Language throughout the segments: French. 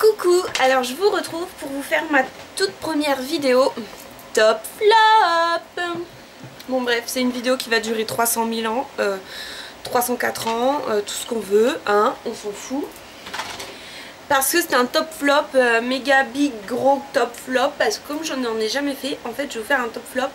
Coucou, alors je vous retrouve pour vous faire ma toute première vidéo top flop. Bon bref, c'est une vidéo qui va durer 300 000 ans, 304 ans, tout ce qu'on veut, hein, on s'en fout. Parce que c'est un top flop, méga big gros top flop, parce que comme je n'en ai jamais fait, en fait je vais vous faire un top flop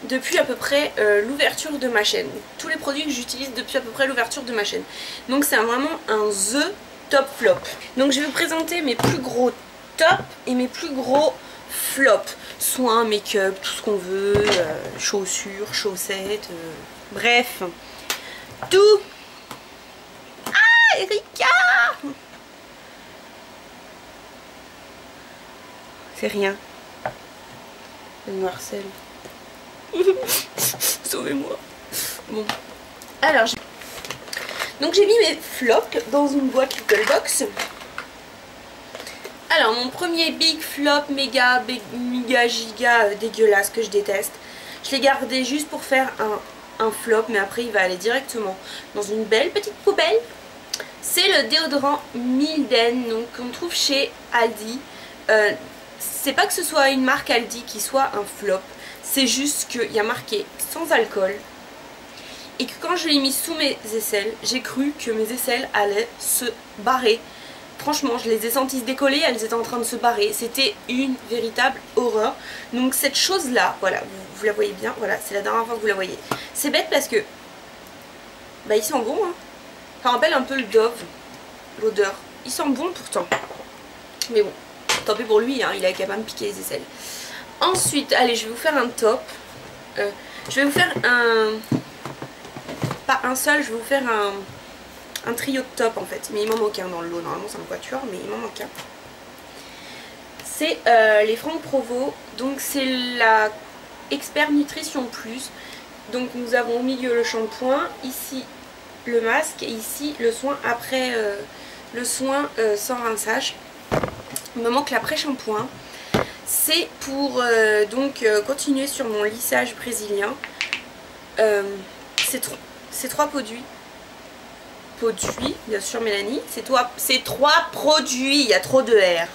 depuis à peu près l'ouverture de ma chaîne. Tous les produits que j'utilise depuis à peu près l'ouverture de ma chaîne. Donc c'est vraiment un The top flop. Donc je vais vous présenter mes plus gros tops et mes plus gros flops. Soins, make-up, tout ce qu'on veut, chaussures, chaussettes, bref. Tout. Ah, Erika! C'est rien. Elle me harcèle. Sauvez-moi. Bon. Alors, donc j'ai mis mes flops dans une boîte Little Box. Alors, mon premier big flop, méga giga dégueulasse que je déteste. Je l'ai gardé juste pour faire un flop, mais après il va aller directement dans une belle petite poubelle. C'est le déodorant Milden, donc qu'on trouve chez Aldi. C'est pas que ce soit une marque Aldi qui soit un flop. C'est juste qu'il y a marqué sans alcool et que quand je l'ai mis sous mes aisselles, j'ai cru que mes aisselles allaient se barrer. Franchement, je les ai senties se décoller, elles étaient en train de se barrer. C'était une véritable horreur. Donc cette chose-là, voilà, vous la voyez bien, voilà, c'est la dernière fois que vous la voyez. C'est bête parce que, bah il sent bon, hein. Ça rappelle un peu le Dove, l'odeur. Il sent bon pourtant. Mais bon, tant pis pour lui, hein, il a qu'à pas me piquer les aisselles. Ensuite, allez, je vais vous faire un top. Je vais vous faire un... Pas un seul, je vais vous faire un trio de top en fait. Mais il m'en manque un dans le lot. Normalement, c'est un quatuor, mais il m'en manque un. C'est les Franck Provo. Donc, c'est la Expert Nutrition Plus. Donc, nous avons au milieu le shampoing. Ici, le masque. Et ici, le soin après le soin sans rinçage. Il me manque l'après-shampoing. C'est pour continuer sur mon lissage brésilien. Ces trois produits, bien sûr Mélanie, ces trois produits, il y a trop de R.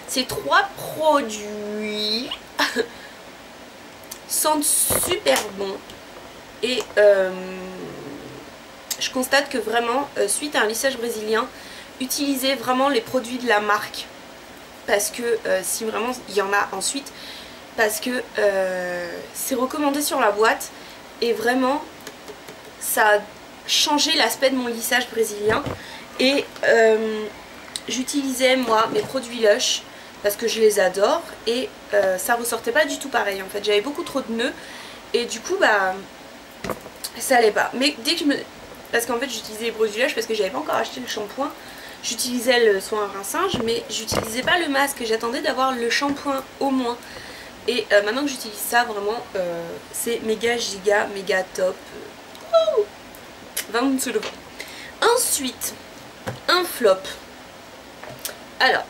Ces trois produits sentent super bon et je constate que vraiment, suite à un lissage brésilien, utilisez vraiment les produits de la marque. Parce que si vraiment il y en a ensuite, parce que c'est recommandé sur la boîte et vraiment ça a changé l'aspect de mon lissage brésilien. Et j'utilisais moi mes produits Lush parce que je les adore et ça ressortait pas du tout pareil en fait. J'avais beaucoup trop de nœuds et du coup bah ça allait pas. Mais dès que parce qu'en fait j'utilisais les produits Lush parce que j'avais pas encore acheté le shampoing. J'utilisais le soin rinçage mais j'utilisais pas le masque, j'attendais d'avoir le shampoing au moins. Et maintenant que j'utilise ça vraiment c'est méga giga méga top. 20 sous le vent. Ensuite un flop. Alors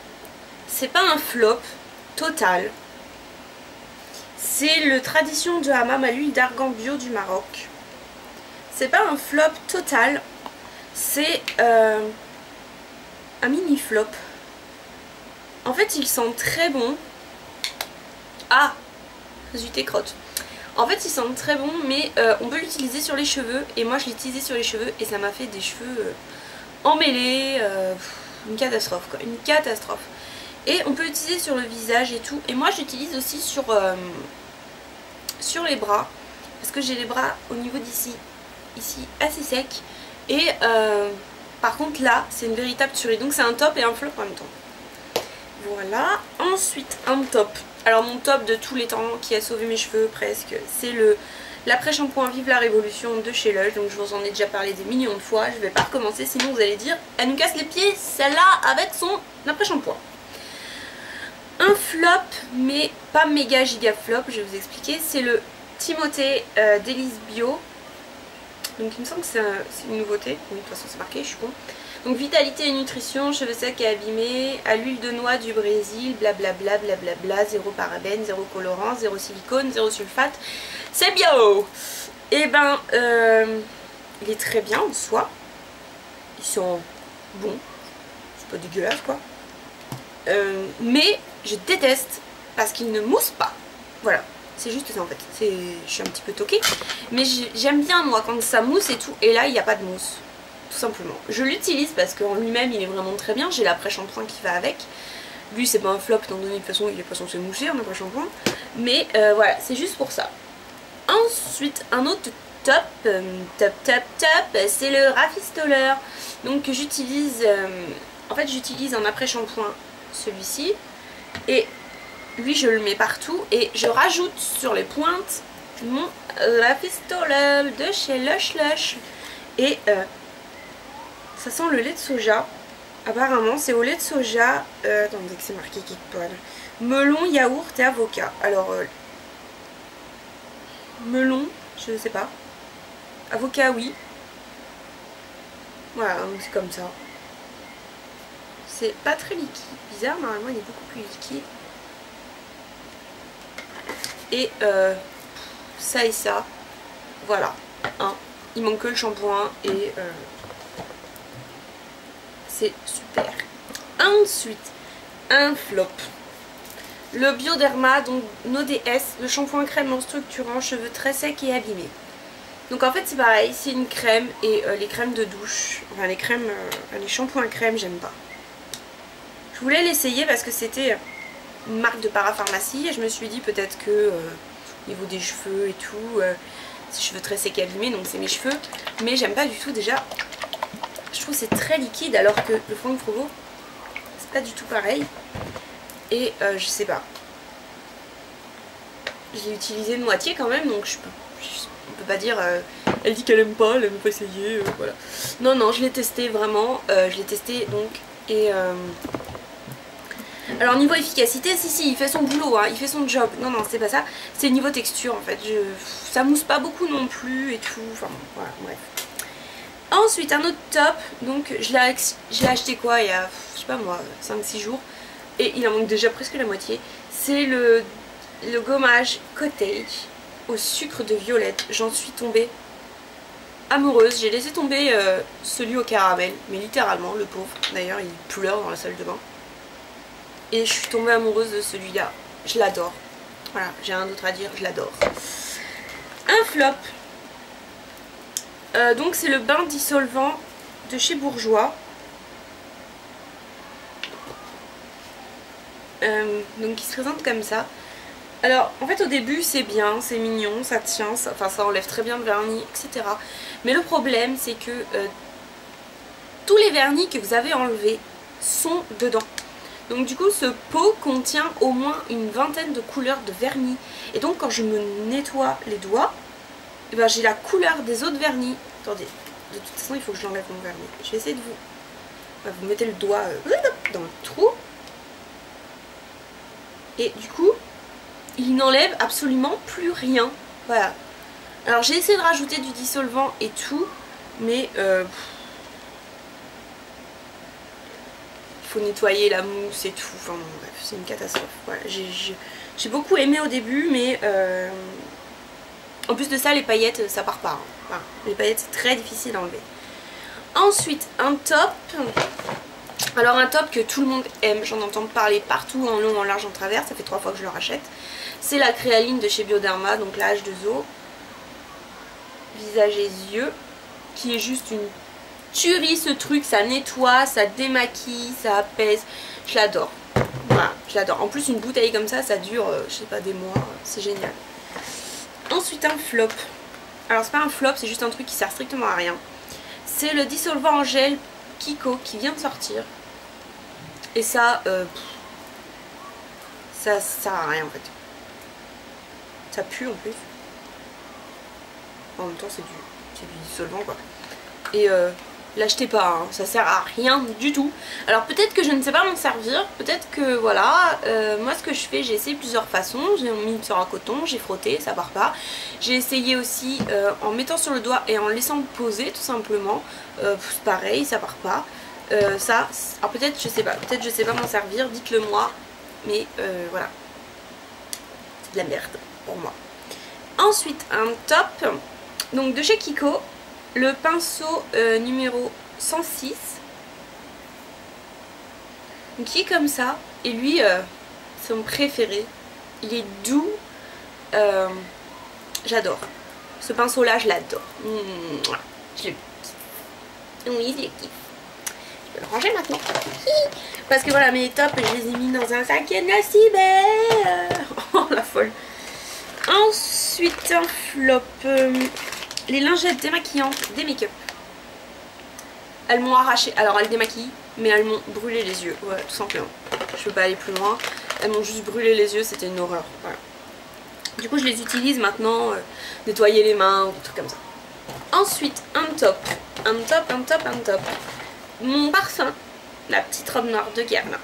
c'est pas un flop total. C'est le Tradition de Hammam à l'huile d'argan bio du Maroc. C'est pas un flop total. C'est un mini flop. En fait il sent très bon. Ah, zut et crotte. En fait il sent très bon mais on peut l'utiliser sur les cheveux. Et moi je l'ai utilisé sur les cheveux et ça m'a fait des cheveux emmêlés. Une catastrophe quoi, une catastrophe. Et on peut l'utiliser sur le visage et tout. Et moi j'utilise aussi sur les bras. Parce que j'ai les bras au niveau d'ici, ici assez secs. Et par contre là c'est une véritable tuerie. Donc c'est un top et un flop en même temps. Voilà. Ensuite un top. Alors mon top de tous les temps qui a sauvé mes cheveux presque. C'est l'après-shampoing Vive la Révolution de chez Lush. Donc je vous en ai déjà parlé des millions de fois. Je vais pas recommencer sinon vous allez dire elle nous casse les pieds celle-là avec son après-shampoing. Un flop mais pas méga giga flop. Je vais vous expliquer. C'est le Timothée d'Élise Bio. Donc il me semble que c'est une nouveauté. Oui, de toute façon c'est marqué, je suis con. Donc vitalité et nutrition, cheveux secs et abîmés, à l'huile de noix du Brésil, blablabla, blablabla, zéro parabène, zéro colorant, zéro silicone, zéro sulfate. C'est bio. Et ben, il est très bien en soi. Ils sont bons. pas dégueulasse quoi. Mais je déteste parce qu'il ne mousse pas. Voilà, c'est juste ça en fait. Je suis un petit peu toquée. Mais j'aime bien moi quand ça mousse et tout. Et là il n'y a pas de mousse. Tout simplement. Je l'utilise parce qu'en lui-même il est vraiment très bien. J'ai l'après-shampoing qui va avec. Lui c'est pas un flop étant donné de toute façon il est pas censé mousser un après-shampoing. Mais voilà, c'est juste pour ça. Ensuite, un autre top, c'est le rafistoleur. Donc j'utilise, en fait j'utilise un après-shampoing, celui-ci. Et lui je le mets partout et je rajoute sur les pointes mon rafistoleur de chez Lush Lush. Et ça sent le lait de soja. Apparemment c'est au lait de soja, attendez que c'est marqué quelque part. Melon, yaourt et avocat. Alors, melon, je sais pas. Avocat, oui. Voilà, c'est comme ça. C'est pas très liquide. Bizarre, normalement il est beaucoup plus liquide. Et ça et ça. Voilà. Hein. Il manque que le shampoing et c'est super. Ensuite, un flop. Le Bioderma, donc No DS, le shampoing crème non structurant, cheveux très secs et abîmés. Donc en fait c'est pareil, c'est une crème et les crèmes de douche, enfin les crèmes, les shampoings crème j'aime pas. Je voulais l'essayer parce que c'était une marque de parapharmacie et je me suis dit peut-être que au niveau des cheveux et tout, c'est cheveux très secs et abîmés donc c'est mes cheveux. Mais j'aime pas du tout déjà, je trouve c'est très liquide alors que le Franck Provo c'est pas du tout pareil. Et je sais pas. Je l'ai utilisé de moitié quand même, donc on peut pas dire elle dit qu'elle aime pas, elle aime pas essayer, voilà. Non, non, je l'ai testé vraiment, je l'ai testé donc. Et alors niveau efficacité, si, il fait son boulot, hein, il fait son job. Non, non, c'est pas ça. C'est niveau texture en fait. Ça mousse pas beaucoup non plus et tout. Enfin, voilà, bref. Ensuite, un autre top, donc je l'ai acheté quoi il y a, je sais pas moi, 5-6 jours. Et il en manque déjà presque la moitié. C'est le gommage Cottage au sucre de violette. J'en suis tombée amoureuse. J'ai laissé tomber celui au caramel, mais littéralement, le pauvre. D'ailleurs, il pleure dans la salle de bain. Et je suis tombée amoureuse de celui-là. Je l'adore. Voilà, j'ai rien d'autre à dire, je l'adore. Un flop. Donc c'est le bain dissolvant de chez Bourjois. Donc il se présente comme ça. Alors en fait au début c'est bien, c'est mignon, ça tient, ça enlève très bien le vernis, etc. Mais le problème c'est que tous les vernis que vous avez enlevés sont dedans. Donc du coup ce pot contient au moins une vingtaine de couleurs de vernis. Et donc quand je me nettoie les doigts, eh ben, j'ai la couleur des autres vernis. Attendez, de toute façon il faut que je l'enlève mon vernis. Je vais essayer de vous mettez le doigt dans le trou. Et du coup, il n'enlève absolument plus rien. Voilà. Alors j'ai essayé de rajouter du dissolvant et tout, mais il faut nettoyer la mousse et tout. Enfin bon, bref, c'est une catastrophe. Voilà. J'ai beaucoup aimé au début, mais en plus de ça, les paillettes, ça part pas. Hein. Voilà. Les paillettes, c'est très difficile à enlever. Ensuite, un top. Alors un top que tout le monde aime, j'en entends parler partout, en long, en large, en travers, ça fait 3 fois que je le rachète. C'est la créaline de chez Bioderma, donc la H2O, visage et yeux, qui est juste une tuerie ce truc, ça nettoie, ça démaquille, ça apaise, je l'adore. Voilà, je l'adore. En plus une bouteille comme ça dure, je sais pas, des mois, c'est génial. Ensuite un flop. Alors c'est pas un flop, c'est juste un truc qui sert strictement à rien. C'est le dissolvant en gel Kiko qui vient de sortir. Et ça, ça sert à rien en fait. Ça pue en plus. En même temps c'est du dissolvant quoi. Et l'achetez pas, hein, ça sert à rien du tout. Alors peut-être que je ne sais pas m'en servir, peut-être que voilà, moi ce que je fais, j'ai essayé plusieurs façons. J'ai mis sur un coton, j'ai frotté, ça part pas. J'ai essayé aussi en mettant sur le doigt et en laissant poser tout simplement. Pareil, ça part pas. Ça, alors peut-être je sais pas m'en servir, dites-le moi, mais voilà, c'est de la merde pour moi. Ensuite un top, donc de chez Kiko, le pinceau numéro 106, Donc il est comme ça. Et lui, c'est mon préféré. Il est doux. J'adore. Ce pinceau là je l'adore. Je le kiffe. Oui, je le kiffe. Je peux le ranger maintenant. Parce que voilà, mes tops je les ai mis dans un sac Nocibé. Oh la folle. Ensuite un flop. Les lingettes démaquillantes des make-up. Elles m'ont arraché. Alors elles démaquillent, mais elles m'ont brûlé les yeux. Ouais, tout simplement. Je peux pas aller plus loin. Elles m'ont juste brûlé les yeux, c'était une horreur. Voilà. Du coup je les utilise maintenant, nettoyer les mains ou des trucs comme ça. Ensuite un top. Mon parfum, la petite robe noire de Guerlain.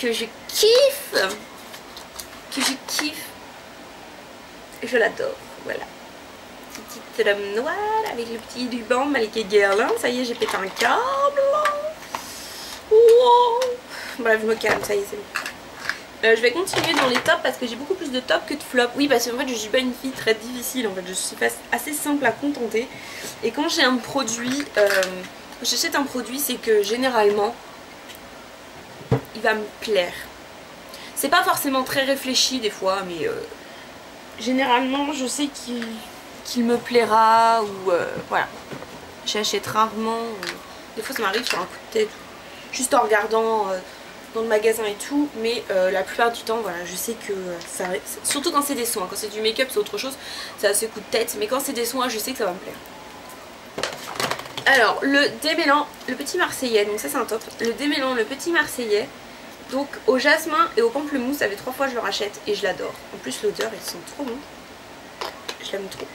Que je kiffe. Je l'adore, voilà. Petite robe noire avec le petit ruban Malika Guerlain. Ça y est, j'ai pété un câble. Wow. Bref, je me calme, ça y est, c'est bon. Je vais continuer dans les tops parce que j'ai beaucoup plus de tops que de flops. Oui, parce qu'en fait je suis pas une fille très difficile, en fait je suis assez simple à contenter. Et quand j'ai un produit, j'achète un produit, c'est que généralement il va me plaire. C'est pas forcément très réfléchi des fois, mais généralement je sais qu'il me plaira ou voilà. J'achète rarement, des fois ça m'arrive sur un coup de tête, juste en regardant dans le magasin et tout, mais la plupart du temps voilà, je sais que ça, surtout quand c'est des soins, quand c'est du make-up c'est autre chose, c'est assez coup de tête, mais quand c'est des soins je sais que ça va me plaire. Alors le démêlant, le petit marseillais, donc ça c'est un top, le démêlant, le petit marseillais, donc au jasmin et au pamplemousse, ça fait 3 fois que je le rachète et je l'adore. En plus l'odeur ils sont trop bons, je l'aime trop.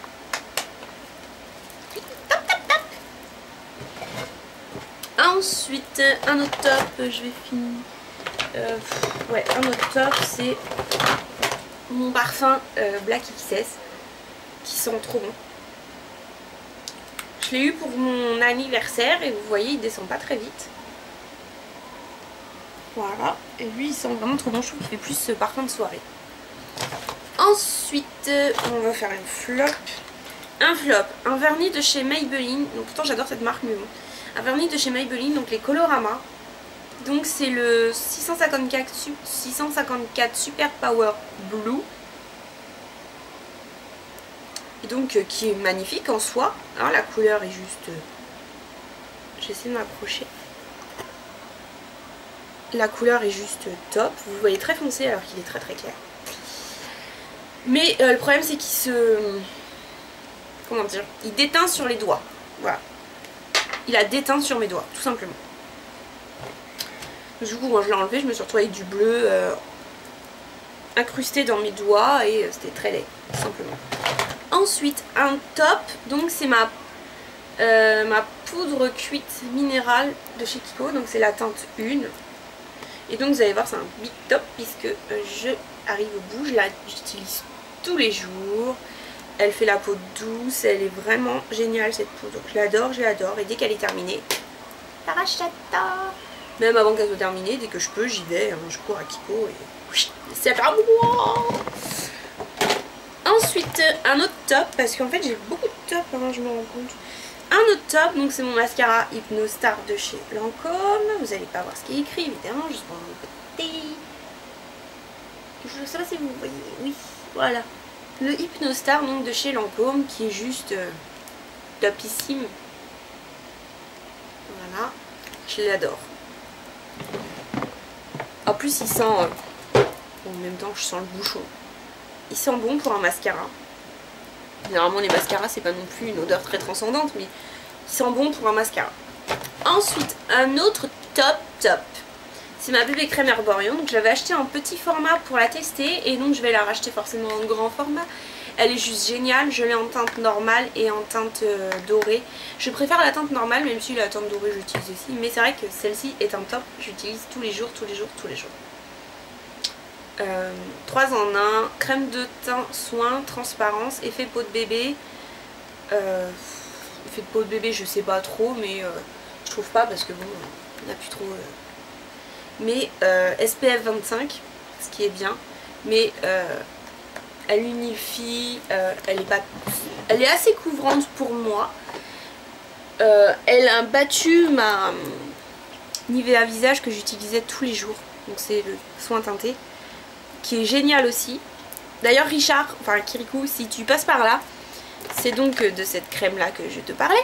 Ensuite un autre top, je vais finir. Ouais, un autre top, c'est mon parfum Black XS qui sent trop bon. Je l'ai eu pour mon anniversaire et vous voyez il descend pas très vite. Voilà, et lui il sent vraiment trop bon, je trouve qu'il fait plus ce parfum de soirée. Ensuite on va faire une flop. Un vernis de chez Maybelline, donc pourtant j'adore cette marque mais bon. Un vernis de chez Maybelline, donc les Colorama. Donc c'est le 654 Super Power Blue. Et donc qui est magnifique en soi. Alors la couleur est juste... J'essaie de m'approcher. La couleur est juste top. Vous voyez très foncé alors qu'il est très très clair. Mais le problème c'est qu'il se... Comment dire? Il déteint sur les doigts. Voilà. Il a déteint sur mes doigts, tout simplement. Du coup, quand je l'ai enlevé, je me suis retrouvée avec du bleu incrusté dans mes doigts et c'était très laid, tout simplement. Ensuite, un top, donc c'est ma poudre cuite minérale de chez Kiko, donc c'est la teinte 1. Et donc vous allez voir, c'est un big top puisque je arrive au bout, j'utilise tous les jours. Elle fait la peau douce, elle est vraiment géniale cette poudre. Je l'adore et dès qu'elle est terminée, je la rachète. Même avant qu'elle soit terminée, dès que je peux, j'y vais, hein, je cours à Kiko et c'est à moi. Ensuite, un autre top, parce qu'en fait j'ai beaucoup de tops, hein, je me rends compte. Un autre top, donc c'est mon mascara Hypnostar de chez Lancôme. Vous n'allez pas voir ce qui est écrit évidemment, juste pour mon côté. Je ne sais pas si vous voyez, oui, voilà. Le Hypnostar donc de chez Lancôme qui est juste topissime. Voilà, je l'adore. En plus il sent, en même temps je sens le bouchon. Il sent bon pour un mascara. Généralement les mascaras c'est pas non plus une odeur très transcendante, mais il sent bon pour un mascara. Ensuite un autre top. C'est ma bébé crème Herborian, donc je l'avais acheté en petit format pour la tester et donc je vais la racheter forcément en grand format. Elle est juste géniale, je l'ai en teinte normale et en teinte dorée. Je préfère la teinte normale même si la teinte dorée j'utilise aussi, mais c'est vrai que celle-ci est un top, j'utilise tous les jours. 3 en 1, crème de teint, soin, transparence, effet peau de bébé. Effet de peau de bébé je sais pas trop, mais je trouve pas parce que bon, on n'a plus trop... mais SPF 25, ce qui est bien, mais elle unifie, elle est assez couvrante pour moi. Elle a battu Nivea visage que j'utilisais tous les jours. Donc c'est le soin teinté qui est génial aussi. D'ailleurs Richard, enfin Kirikou, si tu passes par là, c'est donc de cette crème là que je te parlais,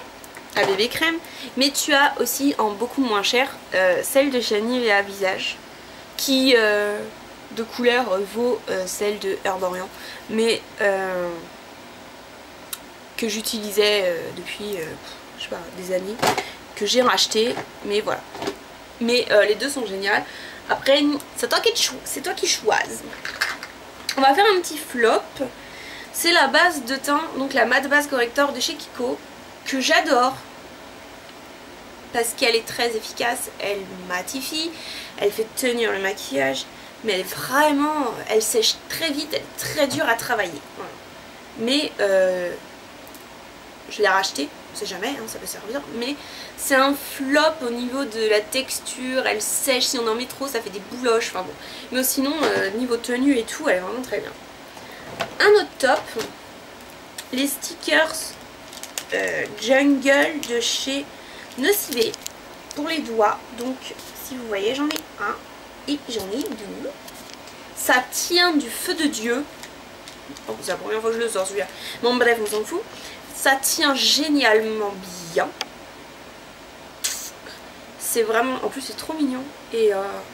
la bébé crème. Mais tu as aussi en beaucoup moins cher celle de chez Nivea visage qui de couleur vaut celle de Herborian, mais que j'utilisais depuis je sais pas, des années, que j'ai racheté, mais voilà. Mais les deux sont géniales. Après c'est toi qui choisis. On va faire un petit flop. C'est la base de teint, donc la Matte Base Corrector de chez Kiko, que j'adore parce qu'elle est très efficace, elle matifie, elle fait tenir le maquillage, mais elle est vraiment, elle sèche très vite, elle est très dure à travailler. Voilà. Mais je l'ai racheté, on sait jamais, hein, ça peut servir, mais c'est un flop au niveau de la texture, elle sèche, si on en met trop ça fait des bouloches, enfin bon. Mais sinon, niveau tenue et tout, elle est vraiment très bien. Un autre top, les stickers Jungle de chez Nocivé pour les doigts. Donc si vous voyez, j'en ai un et j'en ai deux. Ça tient du feu de Dieu. Oh, c'est la première fois que je le sors celui-là. Bon bref, on s'en fout. Ça tient génialement bien. C'est vraiment, en plus c'est trop mignon. Et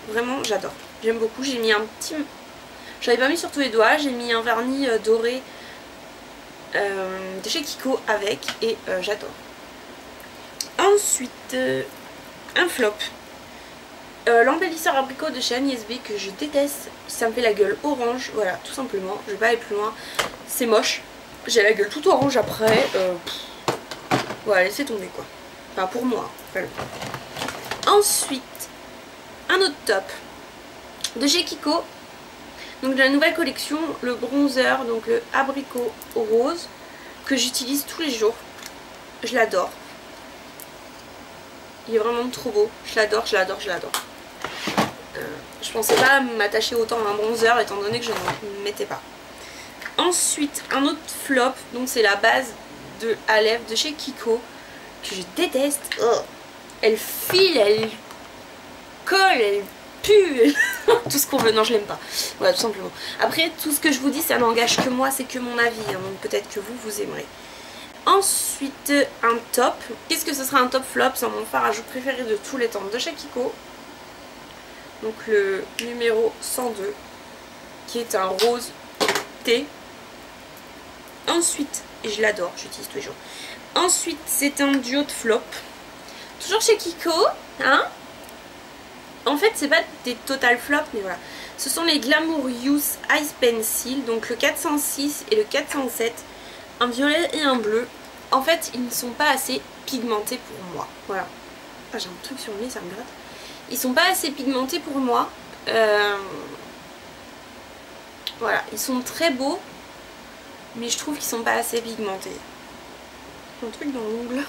vraiment j'adore. J'aime beaucoup. J'ai mis un petit... J'avais pas mis sur tous les doigts. J'ai mis un vernis doré de chez Kiko avec. Et j'adore. Ensuite, un flop. L'embellisseur abricot de chez Agnès B que je déteste. Ça me fait la gueule orange. Voilà, tout simplement. Je vais pas aller plus loin. C'est moche. J'ai la gueule toute orange après. Voilà, laissez tomber quoi. Enfin, pour moi. Enfin, ensuite, un autre top de chez Kiko. Donc de la nouvelle collection, le bronzer, donc le abricot rose, que j'utilise tous les jours. Je l'adore. Il est vraiment trop beau. Je l'adore, je l'adore, je l'adore. Je pensais pas m'attacher autant à un bronzer étant donné que je n'en mettais pas. Ensuite, un autre flop, donc c'est la base de à lèvres de chez Kiko, que je déteste. Oh. Elle file, elle colle, elle pue, tout ce qu'on veut. Non, je l'aime pas. Voilà, tout simplement. Après, tout ce que je vous dis, ça n'engage que moi, c'est que mon avis. Hein, donc peut-être que vous aimerez. Ensuite, un top. Qu'est-ce que ce sera un top flop? C'est mon fard à joues préféré de tous les temps de chez Kiko. Donc le numéro 102, qui est un rose thé. Ensuite, et je l'adore, j'utilise tous les jours. Ensuite, c'est un duo de flop. Toujours chez Kiko, hein. En fait, c'est pas des total flops, mais voilà. Ce sont les Glamour Youth Ice Pencil, donc le 406 et le 407. Un violet et un bleu. En fait, ils ne sont pas assez pigmentés pour moi. Voilà. Ah, j'ai un truc sur le nez, ça me gratte. Ils sont pas assez pigmentés pour moi. Voilà, ils sont très beaux, mais je trouve qu'ils sont pas assez pigmentés. Un truc dans l'ongle.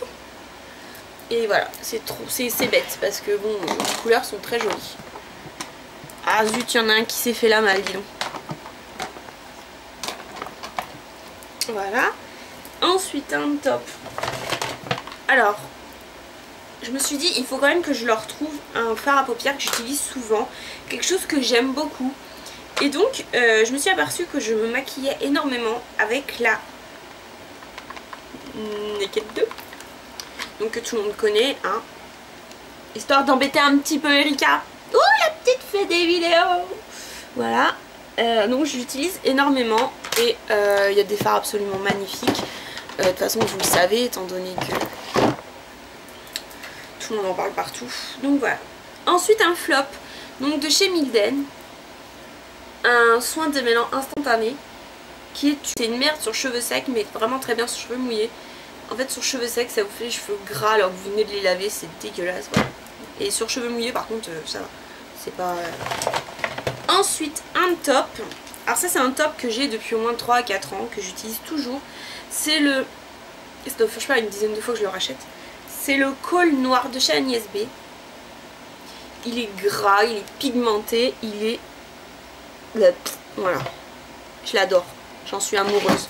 Et voilà, c'est trop, c'est bête parce que bon, les couleurs sont très jolies. Ah zut, il y en a un qui s'est fait la malle, dis donc. Voilà. Ensuite, un top. Alors, je me suis dit, il faut quand même que je leur trouve un fard à paupières que j'utilise souvent. Quelque chose que j'aime beaucoup. Et donc, je me suis aperçue que je me maquillais énormément avec la Naked 2. Donc, que tout le monde connaît, hein. Histoire d'embêter un petit peu Erika. Oh, la petite fait des vidéos. Voilà. Donc, je l'utilise énormément. Et il y a des fards absolument magnifiques. De toute façon, vous le savez, étant donné que tout le monde en parle partout. Donc voilà. Ensuite, un flop, donc de chez Milden. Un soin de démêlant instantané. Qui est c'est une merde sur cheveux secs, mais vraiment très bien sur cheveux mouillés. En fait, sur cheveux secs, ça vous fait les cheveux gras alors que vous venez de les laver, c'est dégueulasse. Voilà. Et sur cheveux mouillés, par contre, ça va. C'est pas... Ensuite, un top. Alors ça, c'est un top que j'ai depuis au moins 3 à 4 ans, que j'utilise toujours. C'est le... Je sais pas, une dizaine de fois que je le rachète. C'est le col noir de chez Agnès B. Il est gras, il est pigmenté, il est... Voilà. Je l'adore. J'en suis amoureuse.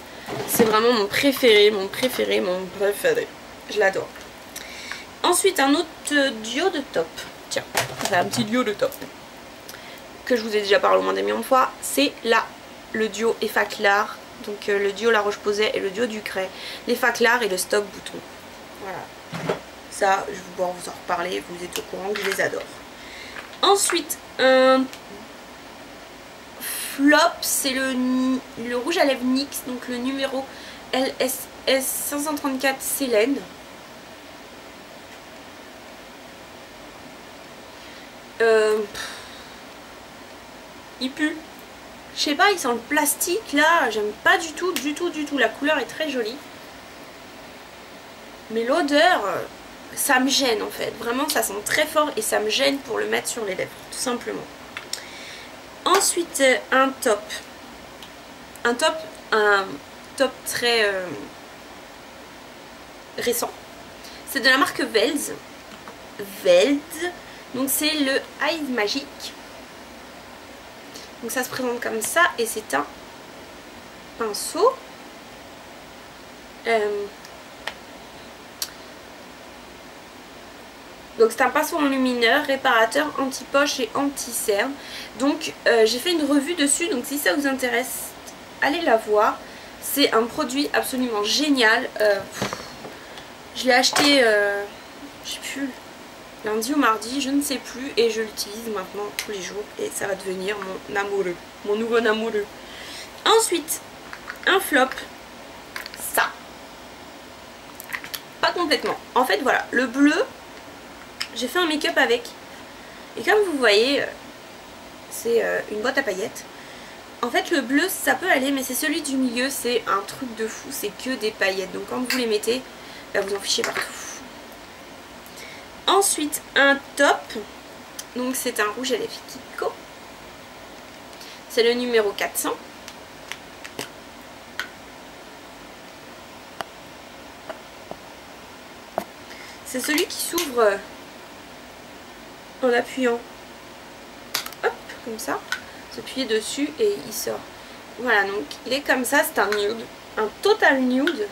C'est vraiment mon préféré, mon préféré, mon préféré. Je l'adore. Ensuite, un autre duo de top. tiens, c'est un petit duo de top que je vous ai déjà parlé au moins des millions de fois. C'est là le duo Effaclar, donc le duo La Roche-Posay et le duo Ducray, l'Effaclar et le Stock Bouton. Voilà, ça je vais pouvoir vous en reparler, vous êtes au courant que je les adore. Ensuite un flop, c'est le rouge à lèvres NYX, donc le numéro LSS 534 Célène. Il pue. Je sais pas, il sent le plastique là, j'aime pas du tout. La couleur est très jolie. Mais l'odeur, ça me gêne en fait. Vraiment, ça sent très fort et ça me gêne pour le mettre sur les lèvres, tout simplement. Ensuite, un top. Un top très récent. C'est de la marque Velz. Donc c'est le Eyes Magic. Donc ça se présente comme ça et c'est un pinceau. Donc c'est un pinceau enlumineur, réparateur, anti-poche et anti-cerne. Donc j'ai fait une revue dessus, donc si ça vous intéresse, allez la voir. C'est un produit absolument génial. Je l'ai acheté, je sais plus, lundi ou mardi, je ne sais plus, et je l'utilise maintenant tous les jours et ça va devenir mon amoureux, mon nouveau amoureux. Ensuite, un flop, ça. Pas complètement. En fait, voilà, le bleu, j'ai fait un make-up avec. Et comme vous voyez, c'est une boîte à paillettes. En fait, le bleu, ça peut aller, mais c'est celui du milieu, c'est un truc de fou, c'est que des paillettes. Donc quand vous les mettez, bah, vous en fichez partout. Ensuite, un top. Donc c'est un rouge à lèvres Kiko. C'est le numéro 400. C'est celui qui s'ouvre en appuyant. Hop, comme ça. S'appuyer dessus et il sort. Voilà, donc il est comme ça, c'est un nude. Un total nude.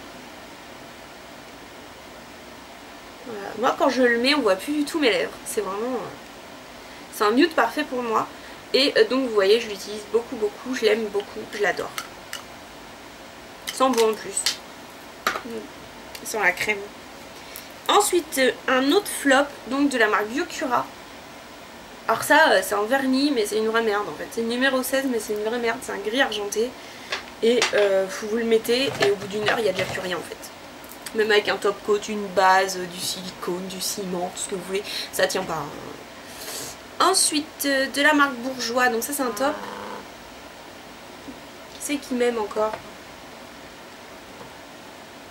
Voilà. Moi quand je le mets on voit plus du tout mes lèvres. C'est vraiment... c'est un nude parfait pour moi. Et donc vous voyez je l'utilise beaucoup, je l'aime beaucoup, je l'adore. Sans bon en plus. Sans la crème. Ensuite un autre flop, donc de la marque Biocura. Alors ça c'est un vernis mais c'est une vraie merde en fait. C'est le numéro 16 mais c'est une vraie merde, c'est un gris argenté. Et vous le mettez et au bout d'une heure il n'y a déjà plus rien en fait. Même avec un top coat, une base, du silicone, du ciment, tout ce que vous voulez, ça tient pas. Ensuite, de la marque Bourjois, donc ça c'est un top. Qui c'est qui m'aime encore?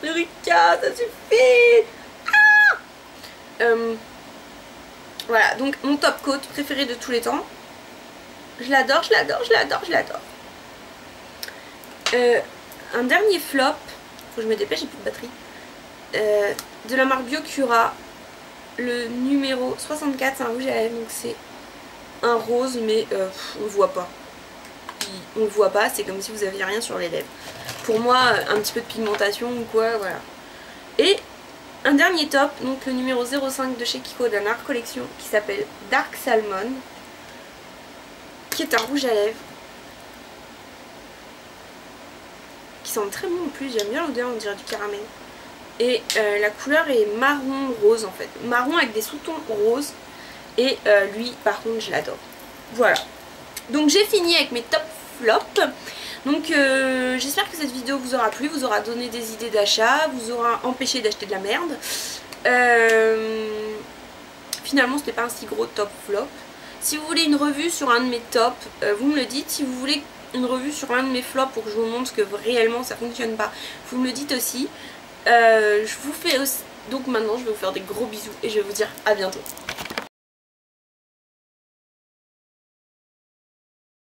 Eureka, ça suffit! Ah! Voilà, donc mon top coat préféré de tous les temps. Je l'adore. Un dernier flop, faut que je me dépêche, j'ai plus de batterie. De la marque Biocura, le numéro 64, c'est un rouge à lèvres, donc c'est un rose mais on le voit pas. On le voit pas, c'est comme si vous aviez rien sur les lèvres. Pour moi, un petit peu de pigmentation ou quoi, voilà. Et un dernier top, donc le numéro 05 de chez Kiko de la Art Collection qui s'appelle Dark Salmon, qui est un rouge à lèvres qui sent très bon en plus, j'aime bien l'odeur, on dirait du caramel. Et la couleur est marron rose en fait, marron avec des sous-tons roses. Et lui par contre je l'adore. Voilà, donc j'ai fini avec mes top flops. Donc j'espère que cette vidéo vous aura plu, vous aura donné des idées d'achat, vous aura empêché d'acheter de la merde. Finalement c'était pas un si gros top flop. Si vous voulez une revue sur un de mes tops, vous me le dites. Si vous voulez une revue sur un de mes flops pour que je vous montre que réellement ça fonctionne pas, vous me le dites aussi. Je vous fais aussi... Donc maintenant je vais vous faire des gros bisous et je vais vous dire à bientôt.